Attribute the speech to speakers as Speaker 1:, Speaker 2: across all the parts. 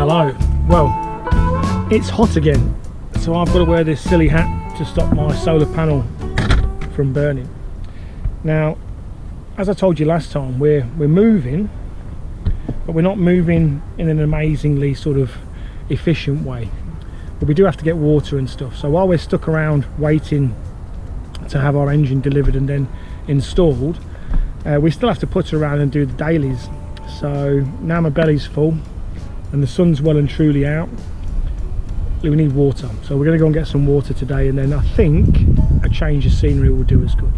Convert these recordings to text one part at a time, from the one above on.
Speaker 1: Hello. Well, it's hot again, so I've got to wear this silly hat to stop my solar panel from burning. Now, as I told you last time, we're moving, but we're not moving in an amazingly sort of efficient way. But we do have to get water and stuff. So while we're stuck around waiting to have our engine delivered and then installed, we still have to put around and do the dailies. So now my belly's full and the sun's well and truly out, we need water. So we're going to go and get some water today, and then I think a change of scenery will do us good.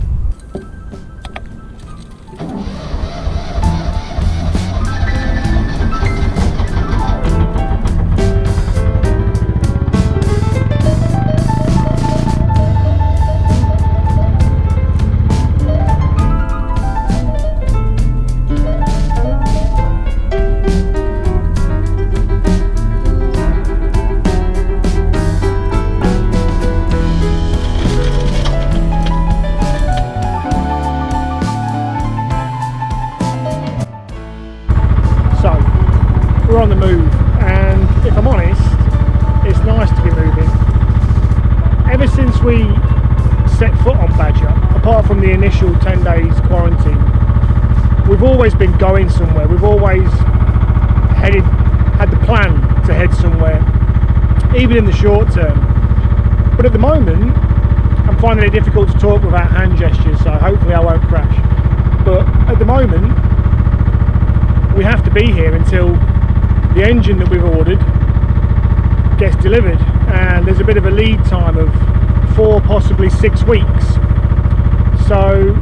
Speaker 1: We're on the move, and if I'm honest, it's nice to be moving. Ever since we set foot on Badger, apart from the initial 10 days quarantine, we've always been going somewhere. We've always had the plan to head somewhere, even in the short term. But at the moment, I'm finding it difficult to talk without hand gestures, so hopefully I won't crash. But at the moment, we have to be here until the engine that we've ordered gets delivered, and there's a bit of a lead time of 4, possibly 6 weeks. So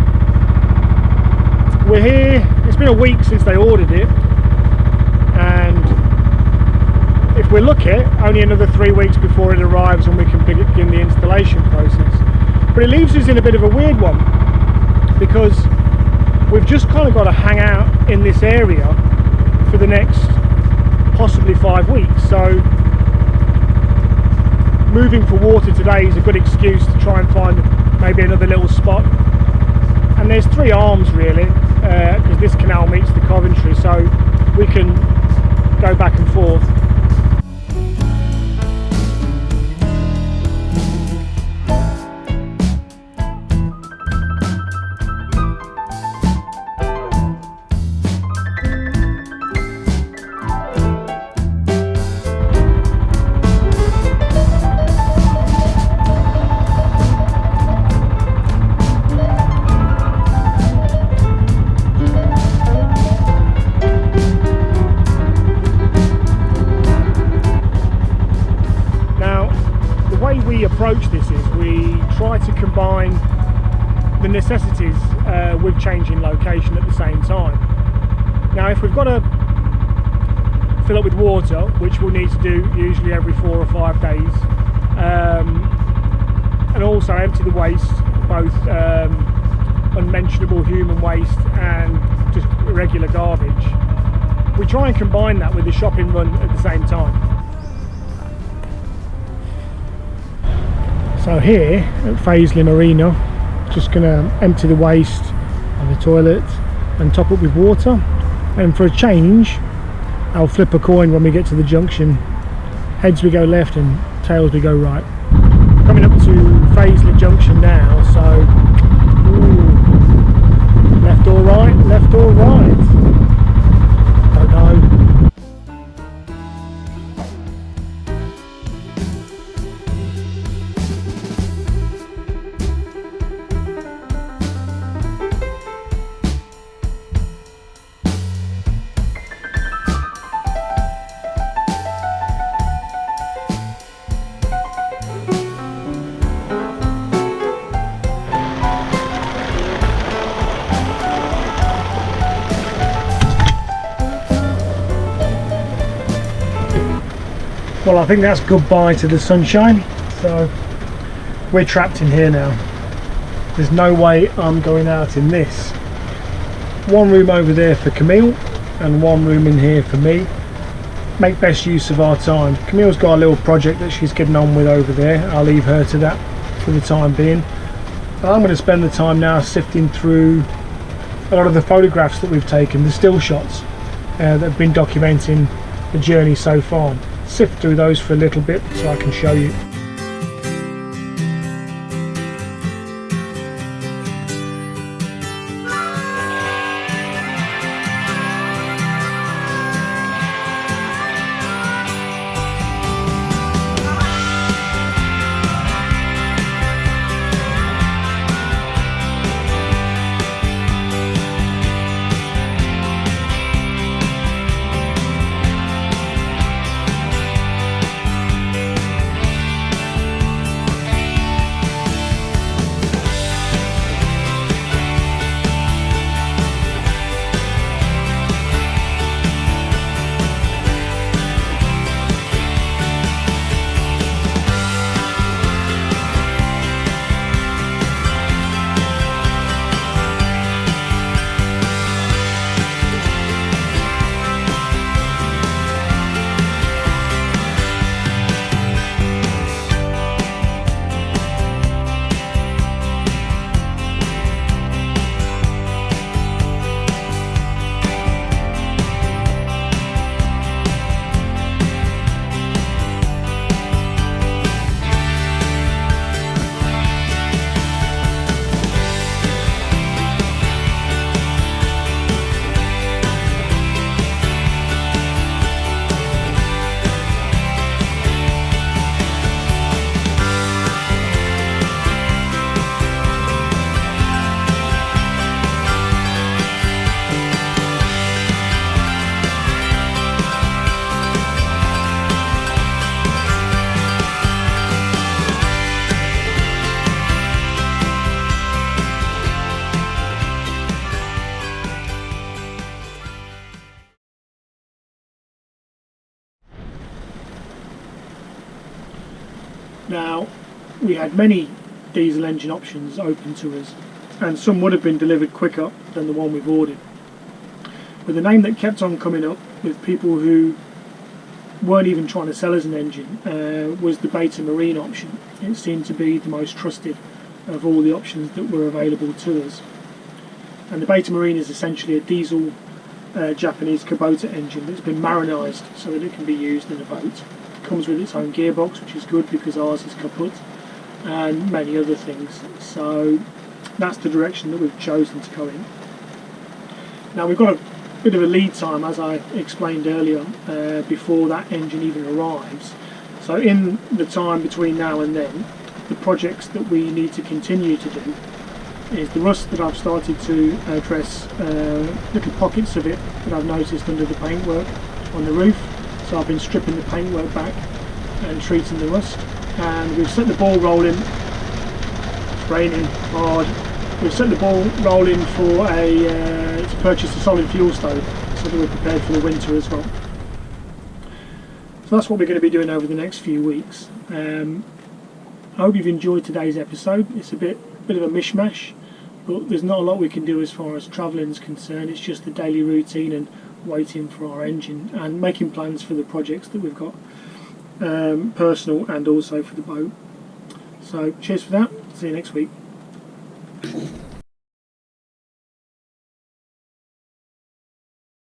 Speaker 1: we're here. It's been a week since they ordered it, and if we're lucky, only another 3 weeks before it arrives and we can begin the installation process. But it leaves us in a bit of a weird one, because we've just kind of got to hang out in this area for the next possibly 5 weeks. So moving for water today is a good excuse to try and find maybe another little spot. And there's 3 arms really, because this canal meets the Coventry, so we can go back and forth. We approach this is we try to combine the necessities with changing location at the same time. Now, if we've got to fill up with water, which we'll need to do usually every 4 or 5 days, and also empty the waste, both unmentionable human waste and just irregular garbage, we try and combine that with the shopping run at the same time. So here at Fazeley Marina, just going to empty the waste of the toilet and top up with water. And for a change, I'll flip a coin when we get to the junction. Heads we go left and tails we go right. Coming up to Fazeley Junction now, so left or right, left or right? Don't know. Well, I think that's goodbye to the sunshine, so we're trapped in here now. There's no way I'm going out in this. One room over there for Camille and one room in here for me. Make best use of our time. Camille's got a little project that she's getting on with over there. I'll leave her to that for the time being. But I'm going to spend the time now sifting through a lot of the photographs that we've taken, the still shots that have been documenting the journey so far. Sift through those for a little bit so I can show you. Now, we had many diesel engine options open to us, and some would have been delivered quicker than the one we've ordered. But the name that kept on coming up with people who weren't even trying to sell us an engine was the Beta Marine option. It seemed to be the most trusted of all the options that were available to us. And the Beta Marine is essentially a diesel Japanese Kubota engine that's been marinized so that it can be used in a boat. Comes with its own gearbox, which is good because ours is kaput, and many other things. So that's the direction that we've chosen to go in. Now we've got a bit of a lead time, as I explained earlier, before that engine even arrives. So in the time between now and then, the projects that we need to continue to do is the rust that I've started to address, little pockets of it that I've noticed under the paintwork on the roof. So I've been stripping the paintwork back and treating the rust, and we've set the ball rolling. It's raining hard. We've set the ball rolling for to purchase a solid fuel stove so that we're prepared for the winter as well. So that's what we're going to be doing over the next few weeks. I hope you've enjoyed today's episode. It's a bit of a mishmash, but there's not a lot we can do as far as travelling is concerned. It's just the daily routine and waiting for our engine and making plans for the projects that we've got, personal and also for the boat. So cheers for that. See you next week.